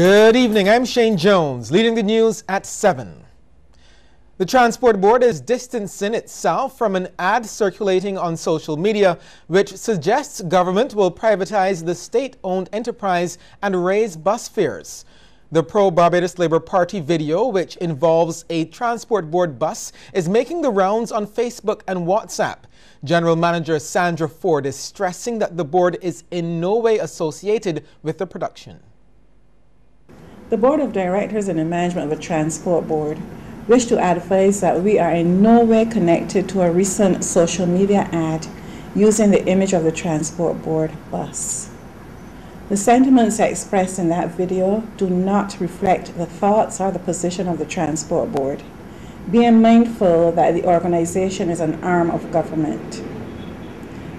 Good evening, I'm Shane Jones, leading the news at 7. The Transport Board is distancing itself from an ad circulating on social media which suggests government will privatize the state-owned enterprise and raise bus fares. The pro-Barbados Labour Party video, which involves a Transport Board bus, is making the rounds on Facebook and WhatsApp. General Manager Sandra Ford is stressing that the board is in no way associated with the production. The Board of Directors and the management of the Transport Board wish to advise that we are in no way connected to a recent social media ad using the image of the Transport Board bus. The sentiments expressed in that video do not reflect the thoughts or the position of the Transport Board, being mindful that the organization is an arm of government.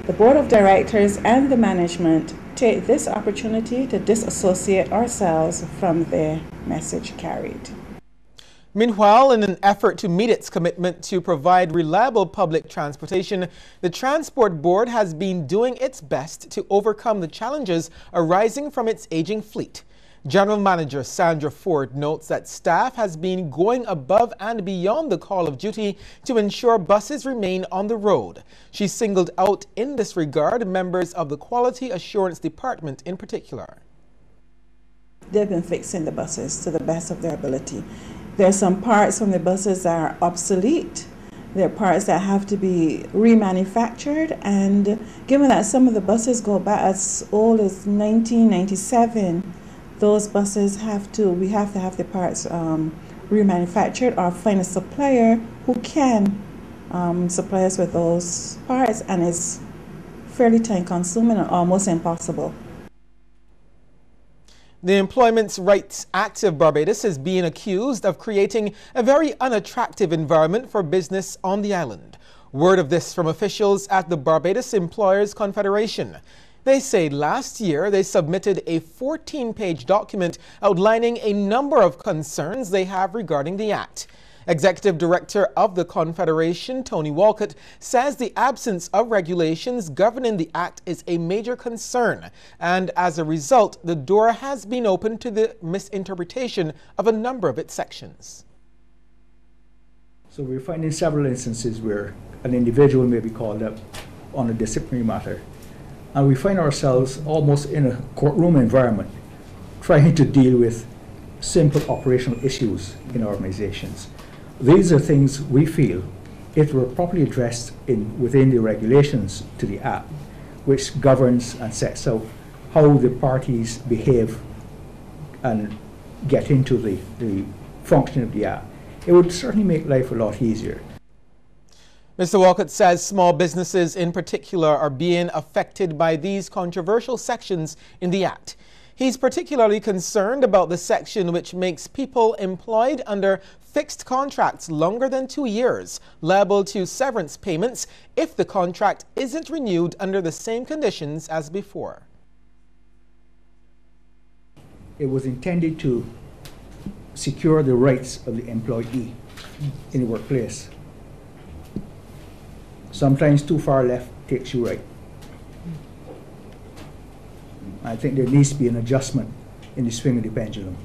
The Board of Directors and the management take this opportunity to disassociate ourselves from their message carried. Meanwhile, in an effort to meet its commitment to provide reliable public transportation, the Transport Board has been doing its best to overcome the challenges arising from its aging fleet. General Manager Sandra Ford notes that staff has been going above and beyond the call of duty to ensure buses remain on the road. She singled out in this regard members of the Quality Assurance Department in particular. They've been fixing the buses to the best of their ability. There are some parts from the buses that are obsolete. There are parts that have to be remanufactured, and given that some of the buses go back as old as 1997, those buses we have to have the parts remanufactured or find a supplier who can supply us with those parts, and it's fairly time consuming and almost impossible. The Employment Rights Act of Barbados is being accused of creating a very unattractive environment for business on the island. Word of this from officials at the Barbados Employers Confederation. They say last year they submitted a 14-page document outlining a number of concerns they have regarding the Act. Executive Director of the Confederation, Tony Walcott, says the absence of regulations governing the Act is a major concern, and as a result, the door has been opened to the misinterpretation of a number of its sections. So we're finding several instances where an individual may be called up on a disciplinary matter, and we find ourselves almost in a courtroom environment trying to deal with simple operational issues in organizations. These are things we feel, if were properly addressed within the regulations to the Act, which governs and sets out how the parties behave and get into the function of the Act, it would certainly make life a lot easier. Mr. Walcott says small businesses in particular are being affected by these controversial sections in the Act. He's particularly concerned about the section which makes people employed under fixed contracts longer than 2 years liable to severance payments if the contract isn't renewed under the same conditions as before. It was intended to secure the rights of the employee in the workplace. Sometimes too far left takes you right. I think there needs to be an adjustment in the swing of the pendulum.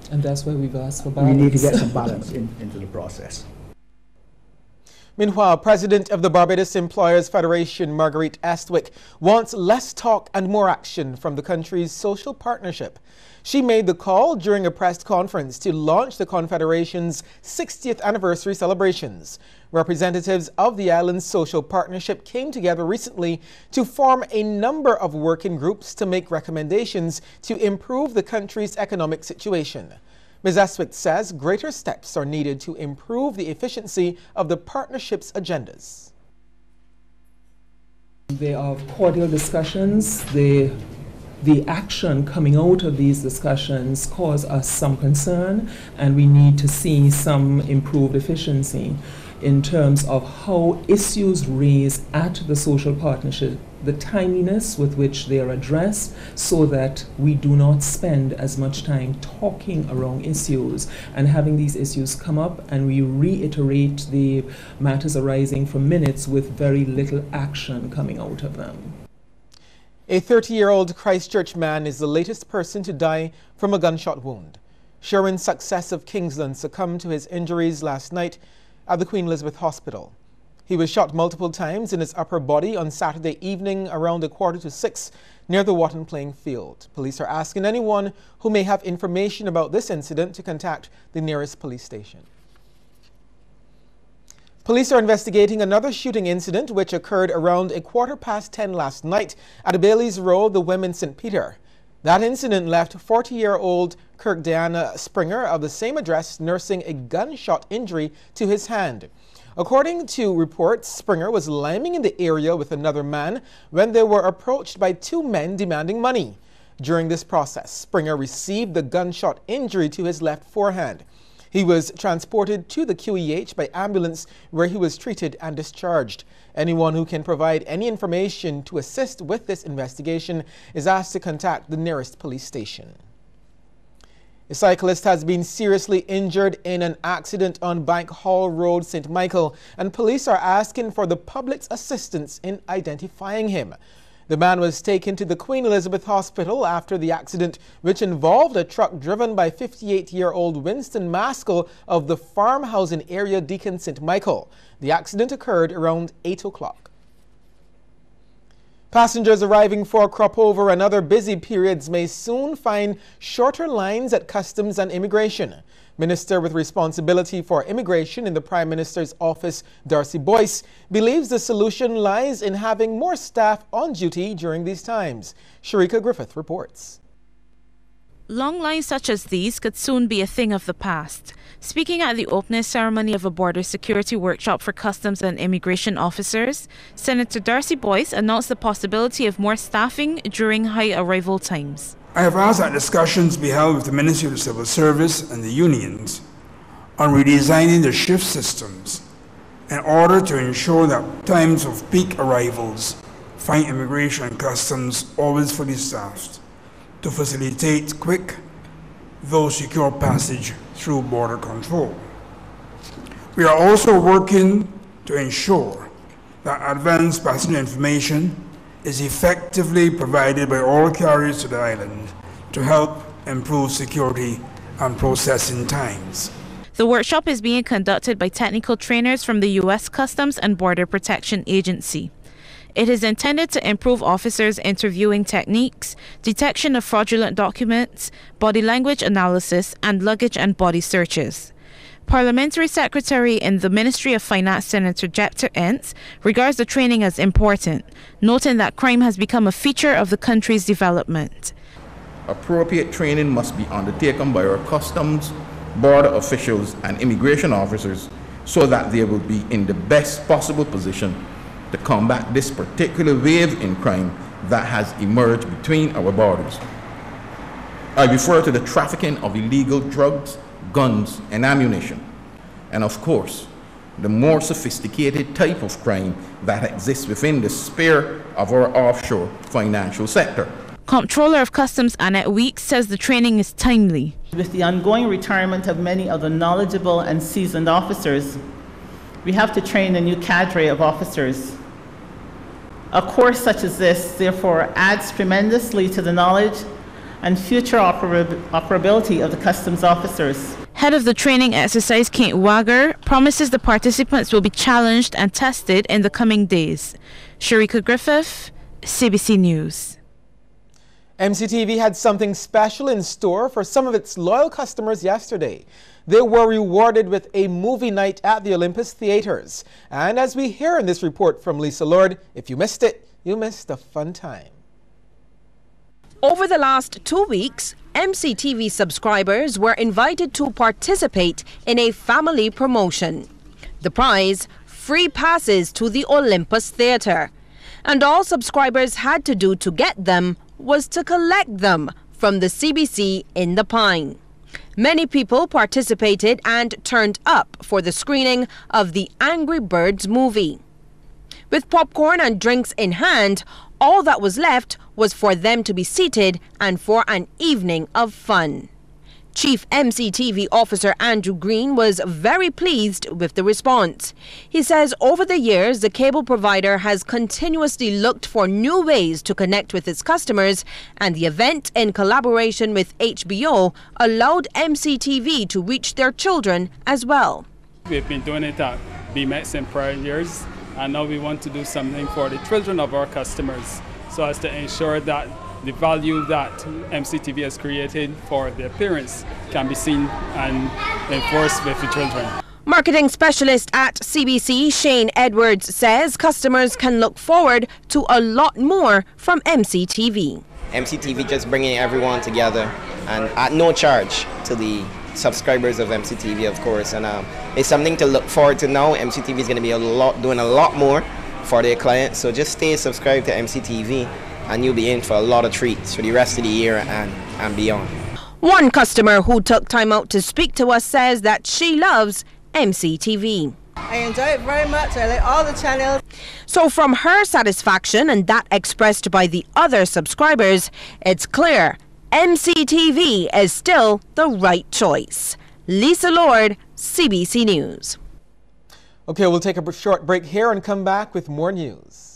And that's why we've asked for balance. We need to get some balance into the process. Meanwhile, President of the Barbados Employers Federation, Marguerite Estwick, wants less talk and more action from the country's social partnership. She made the call during a press conference to launch the Confederation's 60th anniversary celebrations. Representatives of the island's social partnership came together recently to form a number of working groups to make recommendations to improve the country's economic situation. Ms. Estwick says greater steps are needed to improve the efficiency of the partnership's agendas. They are cordial discussions. The action coming out of these discussions cause us some concern, and we need to see some improved efficiency in terms of how issues raised at the social partnership, the timeliness with which they are addressed, so that we do not spend as much time talking around issues and having these issues come up and we reiterate the matters arising from minutes with very little action coming out of them. A 30-year-old Christchurch man is the latest person to die from a gunshot wound. Sherwin Success of Kingsland succumbed to his injuries last night at the Queen Elizabeth Hospital. He was shot multiple times in his upper body on Saturday evening around 5:45 near the Watton playing field. Police are asking anyone who may have information about this incident to contact the nearest police station. Police are investigating another shooting incident which occurred around 10:15 last night at Bailey's Road, the Women St. Peter. That incident left 40-year-old Kirk Diana Springer of the same address nursing a gunshot injury to his hand. According to reports, Springer was liming in the area with another man when they were approached by two men demanding money. During this process, Springer received the gunshot injury to his left forehand. He was transported to the QEH by ambulance where he was treated and discharged. Anyone who can provide any information to assist with this investigation is asked to contact the nearest police station. A cyclist has been seriously injured in an accident on Bank Hall Road, St. Michael, and police are asking for the public's assistance in identifying him. The man was taken to the Queen Elizabeth Hospital after the accident, which involved a truck driven by 58-year-old Winston Maskell of the farmhousing area Deacon St. Michael. The accident occurred around 8 o'clock. Passengers arriving for Cropover and other busy periods may soon find shorter lines at Customs and Immigration. Minister with responsibility for immigration in the Prime Minister's office, Darcy Boyce, believes the solution lies in having more staff on duty during these times. Sharika Griffith reports. Long lines such as these could soon be a thing of the past. Speaking at the opening ceremony of a border security workshop for customs and immigration officers, Senator Darcy Boyce announced the possibility of more staffing during high arrival times. I have asked that discussions be held with the Ministry of Civil Service and the unions on redesigning the shift systems in order to ensure that times of peak arrivals find immigration and customs always fully staffed to facilitate quick, though secure passage through border control. We are also working to ensure that advanced passenger information is effectively provided by all carriers to the island to help improve security and processing times. The workshop is being conducted by technical trainers from the U.S. Customs and Border Protection Agency. It is intended to improve officers' interviewing techniques, detection of fraudulent documents, body language analysis, and luggage and body searches. Parliamentary Secretary in the Ministry of Finance, Senator Jepter Entz, regards the training as important, noting that crime has become a feature of the country's development. Appropriate training must be undertaken by our customs, border officials, and immigration officers so that they will be in the best possible position to combat this particular wave in crime that has emerged between our borders. I refer to the trafficking of illegal drugs, guns, and ammunition, and of course, the more sophisticated type of crime that exists within the sphere of our offshore financial sector. Comptroller of Customs Annette Weeks says the training is timely. With the ongoing retirement of many of the knowledgeable and seasoned officers, we have to train a new cadre of officers. A course such as this, therefore, adds tremendously to the knowledge and future operability of the customs officers. Head of the training exercise, Kate Wagger, promises the participants will be challenged and tested in the coming days. Sharika Griffith, Cbc News. MCTV had something special in store for some of its loyal customers yesterday. They were rewarded with a movie night at the Olympus Theaters. And as we hear in this report from Lisa Lord, if you missed it, you missed a fun time. Over the last 2 weeks, MCTV subscribers were invited to participate in a family promotion. The prize, free passes to the Olympus Theatre. And all subscribers had to do to get them was to collect them from the CBC in the Pine. Many people participated and turned up for the screening of the Angry Birds movie. With popcorn and drinks in hand, all that was left was for them to be seated and for an evening of fun. Chief MCTV Officer Andrew Green was very pleased with the response. He says over the years, the cable provider has continuously looked for new ways to connect with its customers, and the event, in collaboration with HBO, allowed MCTV to reach their children as well. We've been doing it at BMX in prior years, and now we want to do something for the children of our customers, so as to ensure that the value that MCTV has created for their parents can be seen and enforced with the children. Marketing specialist at CBC, Shane Edwards, says customers can look forward to a lot more from MCTV. MCTV just bringing everyone together and at no charge to the subscribers of MCTV, of course, and it's something to look forward to now. MCTV is going to be doing a lot more for their clients, so just stay subscribed to MCTV and you'll be in for a lot of treats for the rest of the year and beyond. One customer who took time out to speak to us says that she loves MCTV. I enjoy it very much. I like all the channels. So from her satisfaction and that expressed by the other subscribers, it's clear MCTV is still the right choice. Lisa Lord, CBC News. Okay, we'll take a short break here and come back with more news.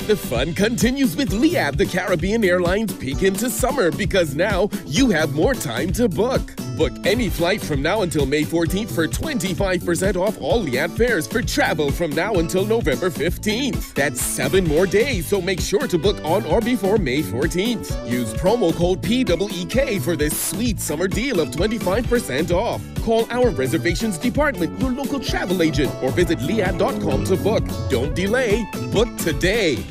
The fun continues with Liab, the Caribbean Airlines peak into summer, because now you have more time to book. Book any flight from now until May 14th for 25% off all Liab fares for travel from now until November 15th. That's 7 more days, so make sure to book on or before May 14th. Use promo code PEEK for this sweet summer deal of 25% off. Call our reservations department, your local travel agent, or visit liab.com to book. Don't delay. Book today.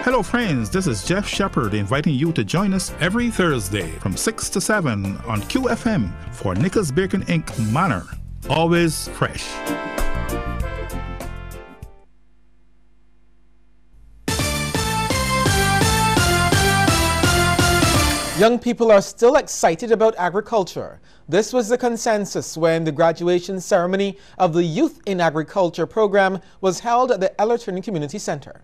Hello friends, this is Jeff Shepard inviting you to join us every Thursday from 6 to 7 on QFM for Nichols Bacon Inc. Manor. Always fresh. Young people are still excited about agriculture. This was the consensus when the graduation ceremony of the Youth in Agriculture program was held at the Ellerton Community Center.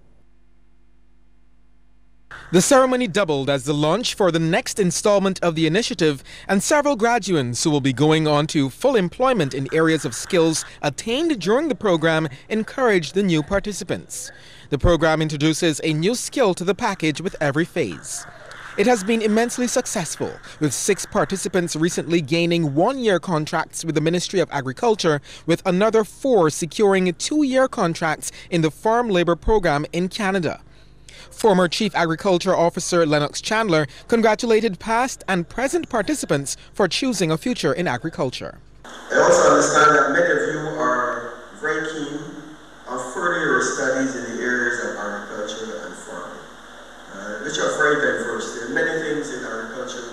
The ceremony doubled as the launch for the next installment of the initiative, and several graduates who will be going on to full employment in areas of skills attained during the program encouraged the new participants. The program introduces a new skill to the package with every phase. It has been immensely successful, with 6 participants recently gaining 1-year contracts with the Ministry of Agriculture, with another 4 securing 2-year contracts in the Farm Labor Program in Canada. Former Chief Agriculture Officer Lennox Chandler congratulated past and present participants for choosing a future in agriculture. I also understand that many of you are very keen on furthering your studies in the areas of agriculture and farming, which are very diverse. There are many things in agriculture: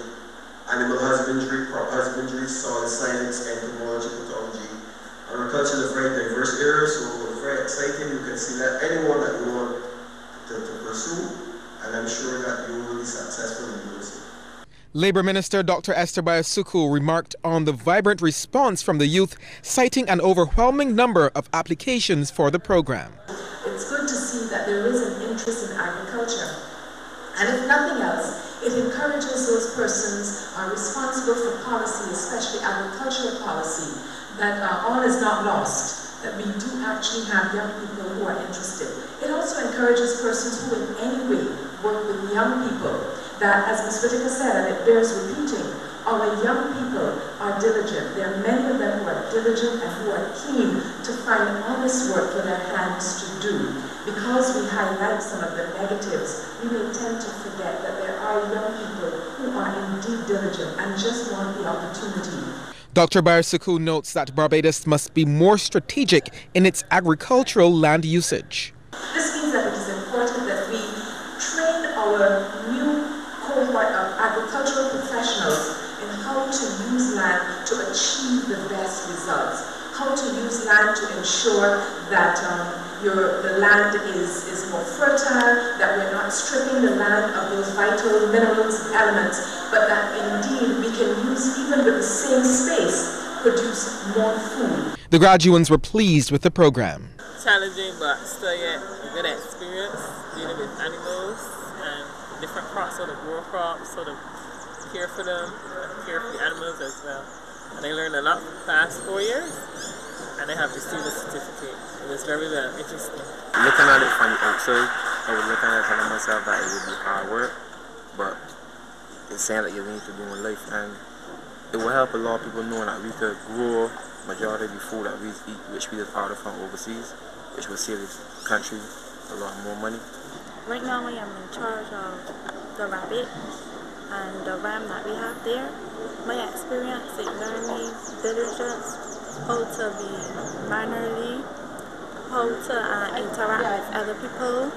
animal husbandry, crop husbandry, soil science, entomology, pathology. Agriculture is a very diverse area, so it's very exciting. You can see that anyone that you want to pursue, and I'm sure that you will be successful in doing so. Labour Minister Dr. Esther Bayasuku remarked on the vibrant response from the youth, citing an overwhelming number of applications for the program. It's good to see that there is an interest in agriculture, and if nothing else, it encourages those persons who are responsible for policy, especially agricultural policy, that all is not lost, that we do actually have young people who are interested. It also encourages persons who in any way work with young people, that, as Ms. Whitaker said, and it bears repeating, our young people are diligent. There are many of them who are diligent and who are keen to find honest work for their hands to do. Because we highlight some of the negatives, we may tend to forget that there are young people who are indeed diligent and just want the opportunity. Dr. Barsuku notes that Barbados must be more strategic in its agricultural land usage. This means that it is important that we train our new cohort of agricultural professionals in how to use land to achieve the best results, how to use land to ensure that the land is more fertile, that we're not stripping the land of those vital minerals and elements, but that indeed we can use, even with the same space, produce more food. The graduates were pleased with the program. Challenging, but still yet a good experience dealing with animals and different crops, sort of grow crops, sort of care for them, care for the animals as well. And I learned a lot the past 4 years, and I have received a certificate. It was very interesting. Looking at it from the outside, I was looking at it telling myself that it would be hard work, but it's saying that you need to do in life, and it will help a lot of people knowing that we could grow majority of the food that we eat, which we order from overseas, which will save the country a lot more money. Right now I am in charge of the rabbit and the ram that we have there. My experience, it learned me diligence, how to be mannerly, how to interact with other people.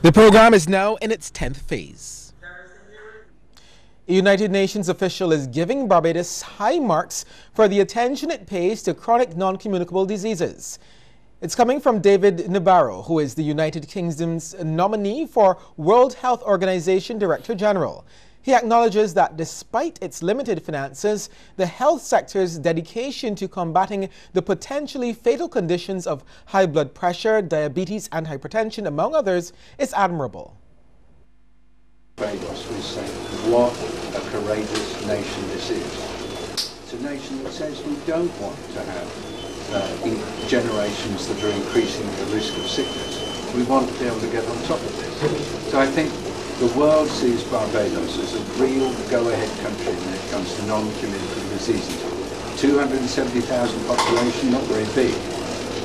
The program is now in its 10th phase. A United Nations official is giving Barbados high marks for the attention it pays to chronic non-communicable diseases. It's coming from David Nabarro, who is the United Kingdom's nominee for World Health Organization Director General. He acknowledges that despite its limited finances, the health sector's dedication to combating the potentially fatal conditions of high blood pressure, diabetes and hypertension, among others, is admirable. Barbados was saying what a courageous nation this is. It's a nation that says we don't want to have generations that are increasing the risk of sickness. We want to be able to get on top of this. So I think the world sees Barbados as a real go-ahead country when it comes to non-communicable diseases. 270,000 population, not very big,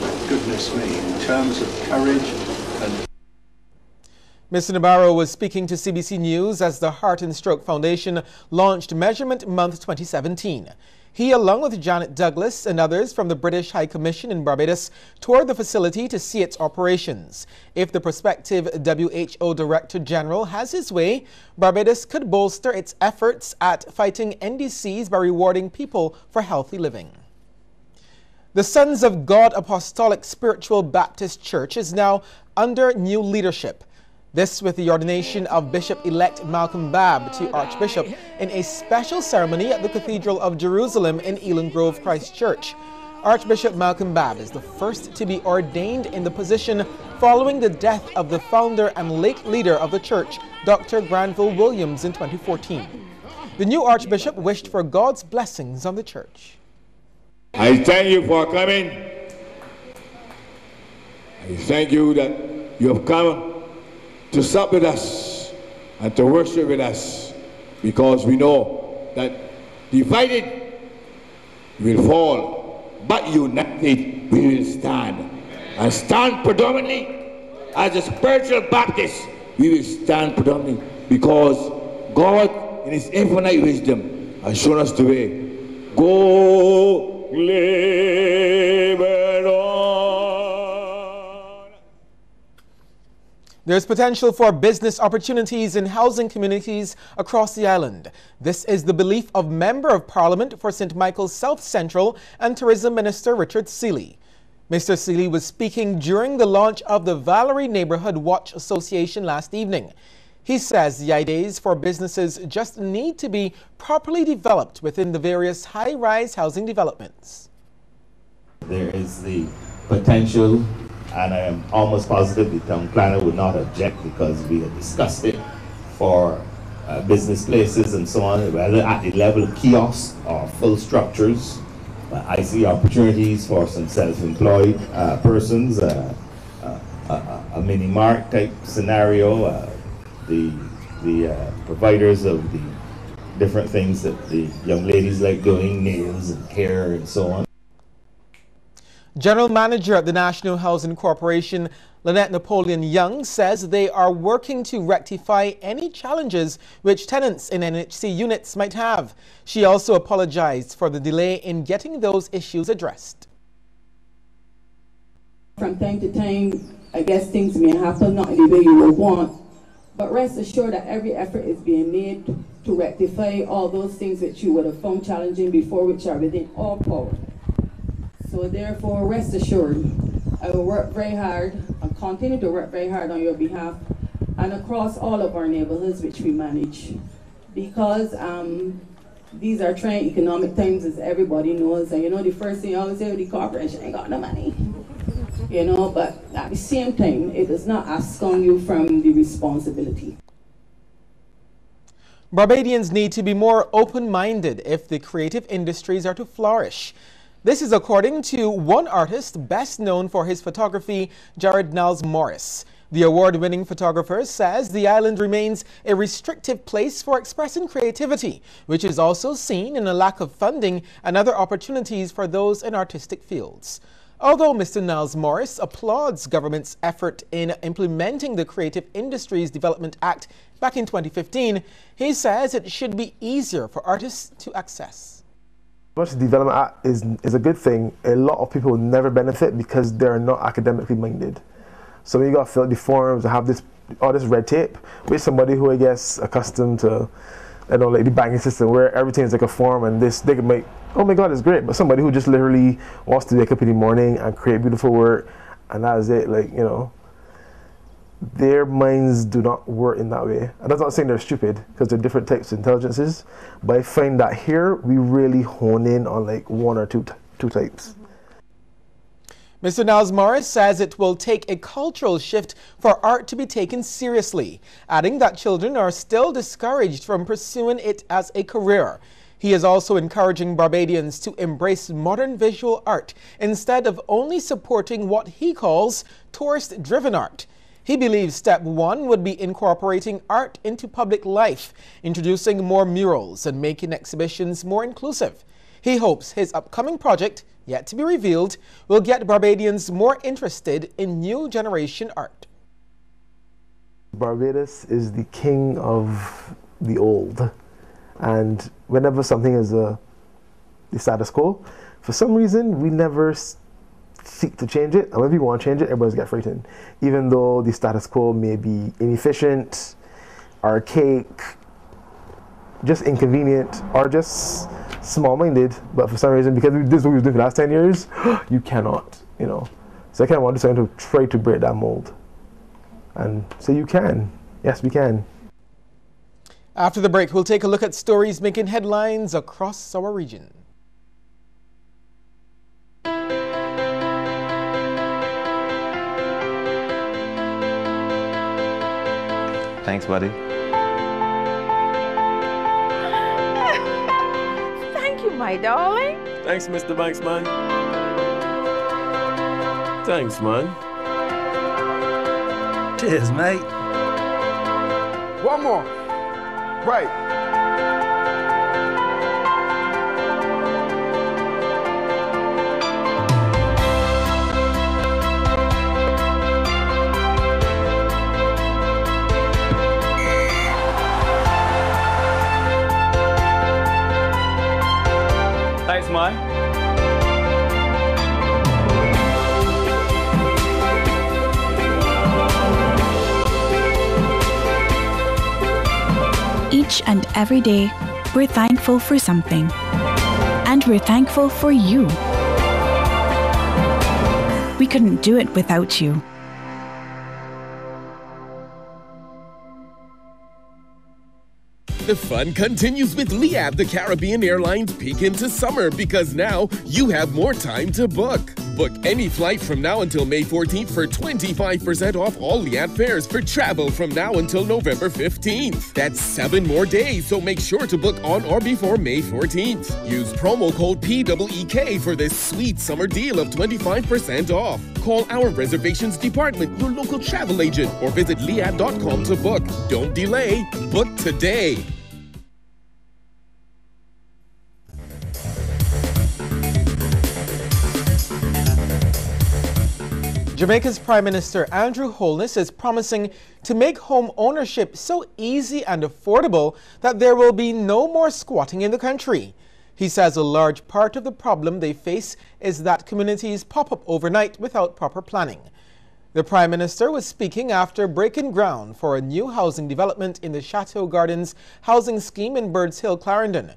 but goodness me, in terms of courage and... Mr. Nabarro was speaking to CBC News as the Heart and Stroke Foundation launched Measurement Month 2017. He, along with Janet Douglas and others from the British High Commission in Barbados, toured the facility to see its operations. If the prospective WHO Director General has his way, Barbados could bolster its efforts at fighting NDCs by rewarding people for healthy living. The Sons of God Apostolic Spiritual Baptist Church is now under new leadership. This with the ordination of Bishop-elect Malcolm Babb to Archbishop in a special ceremony at the Cathedral of Jerusalem in Elan Grove Christ Church. Archbishop Malcolm Babb is the first to be ordained in the position following the death of the founder and late leader of the church, Dr. Granville Williams, in 2014. The new Archbishop wished for God's blessings on the church. I thank you for coming. I thank you that you have come to sup with us and to worship with us, because we know that divided we will fall, but united we will stand. And stand predominantly as a spiritual Baptist. We will stand predominantly because God in his infinite wisdom has shown us the way. Go labor on. There's potential for business opportunities in housing communities across the island. This is the belief of Member of Parliament for St. Michael's South Central and Tourism Minister Richard Seeley. Mr. Seeley was speaking during the launch of the Valerie Neighborhood Watch Association last evening. He says the ideas for businesses just need to be properly developed within the various high-rise housing developments. There is the potential, and I am almost positive the town planner would not object, because we had discussed it for business places and so on, whether at the level of kiosks or full structures. I see opportunities for some self-employed persons, a mini-mart type scenario, the providers of the different things that the young ladies like doing, nails and hair and so on. General Manager at the National Housing Corporation, Lynette Napoleon Young, says they are working to rectify any challenges which tenants in NHC units might have. She also apologized for the delay in getting those issues addressed. From time to time, I guess things may happen not in the way you would want, but rest assured that every effort is being made to rectify all those things which you would have found challenging before, which are within our power. So therefore, rest assured, I will work very hard and continue to work very hard on your behalf and across all of our neighborhoods which we manage. Because these are trying economic times, as everybody knows, and you know the first thing I always say, the corporation ain't got no money. You know, but at the same time, it does not ask on you from the responsibility. Barbadians need to be more open-minded if the creative industries are to flourish. This is according to one artist best known for his photography, Jared Niles Morris. The award-winning photographer says the island remains a restrictive place for expressing creativity, which is also seen in a lack of funding and other opportunities for those in artistic fields. Although Mr. Niles Morris applauds government's effort in implementing the Creative Industries Development Act back in 2015, he says it should be easier for artists to access. The Development Act is a good thing. A lot of people will never benefit because they're not academically minded. So when you got to fill out the forms and have all this red tape, with somebody who I guess accustomed to, I don't know, like the banking system where everything is like a form and they can make, oh my God, it's great. But somebody who just literally wants to wake up in the morning and create beautiful work, and that is it, like, you know, their minds do not work in that way. And that's not saying they're stupid, because they're different types of intelligences, but I find that here we really hone in on like one or two types. Mr. Niles Morris says it will take a cultural shift for art to be taken seriously, adding that children are still discouraged from pursuing it as a career. He is also encouraging Barbadians to embrace modern visual art instead of only supporting what he calls tourist-driven art. He believes step one would be incorporating art into public life, introducing more murals and making exhibitions more inclusive. He hopes his upcoming project, yet to be revealed, will get Barbadians more interested in new generation art. Barbados is the king of the old. And whenever something is the status quo, for some reason, we never seek to change it. And when people want to change it, everybody's get frightened. Even though the status quo may be inefficient, archaic, just inconvenient, or just small-minded, but for some reason, because this is what we've done for the last 10 years, you cannot, you know. So I kind of want to do something to try to break that mold. And so you can. Yes, we can. After the break, we'll take a look at stories making headlines across our region. Thanks, buddy. Thank you, my darling. Thanks, Mr. Banks, man. Thanks, man. Cheers, mate. One more. Right. Thanks, man. Each and every day, we're thankful for something. And we're thankful for you. We couldn't do it without you. The fun continues with Liab, the Caribbean Airlines peak into summer, because now you have more time to book. Book any flight from now until May 14th for 25% off all Liab fares for travel from now until November 15th. That's 7 more days, so make sure to book on or before May 14th. Use promo code PEEK for this sweet summer deal of 25% off. Call our reservations department, your local travel agent, or visit liab.com to book. Don't delay. Book today. Jamaica's Prime Minister Andrew Holness is promising to make home ownership so easy and affordable that there will be no more squatting in the country. He says a large part of the problem they face is that communities pop up overnight without proper planning. The Prime Minister was speaking after breaking ground for a new housing development in the Chateau Gardens housing scheme in Birds Hill, Clarendon.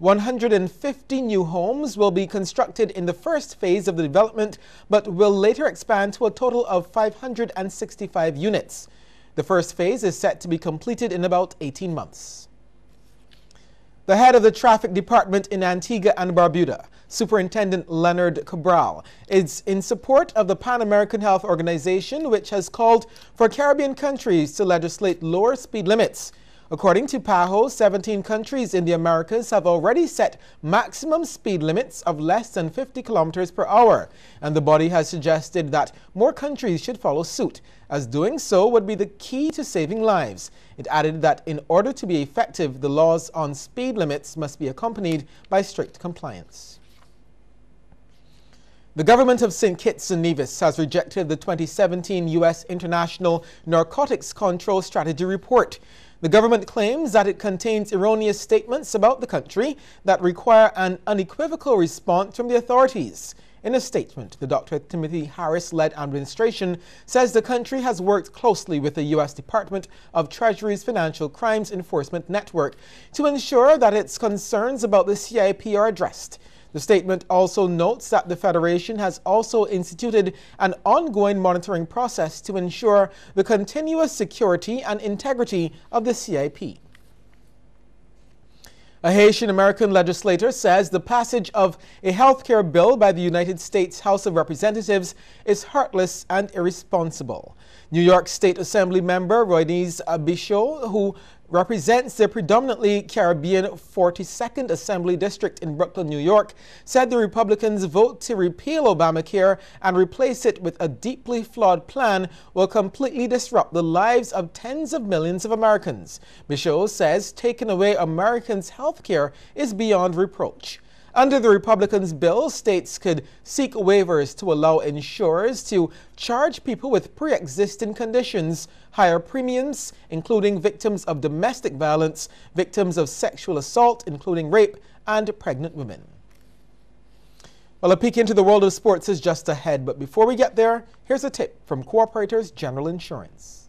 150 new homes will be constructed in the first phase of the development, but will later expand to a total of 565 units. The first phase is set to be completed in about 18 months. The head of the traffic department in Antigua and Barbuda, Superintendent Leonard Cabral, is in support of the Pan American Health Organization, which has called for Caribbean countries to legislate lower speed limits. According to PAHO, 17 countries in the Americas have already set maximum speed limits of less than 50 kilometers per hour, and the body has suggested that more countries should follow suit, as doing so would be the key to saving lives. It added that in order to be effective, the laws on speed limits must be accompanied by strict compliance. The government of St. Kitts and Nevis has rejected the 2017 U.S. International Narcotics Control Strategy Report. The government claims that it contains erroneous statements about the country that require an unequivocal response from the authorities. In a statement, the Dr. Timothy Harris-led administration says the country has worked closely with the U.S. Department of Treasury's Financial Crimes Enforcement Network to ensure that its concerns about the CIP are addressed. The statement also notes that the Federation has also instituted an ongoing monitoring process to ensure the continuous security and integrity of the CIP. A Haitian-American legislator says the passage of a healthcare bill by the United States House of Representatives is heartless and irresponsible. New York State Assembly member Roynice Bichot, who represents the predominantly Caribbean 42nd Assembly District in Brooklyn, New York, said the Republicans' vote to repeal Obamacare and replace it with a deeply flawed plan will completely disrupt the lives of tens of millions of Americans. Bichot says taking away Americans' health care is beyond reproach. Under the Republicans' bill, states could seek waivers to allow insurers to charge people with pre-existing conditions higher premiums, including victims of domestic violence, victims of sexual assault, including rape, and pregnant women. Well, a peek into the world of sports is just ahead, but before we get there, here's a tip from Cooperators General Insurance.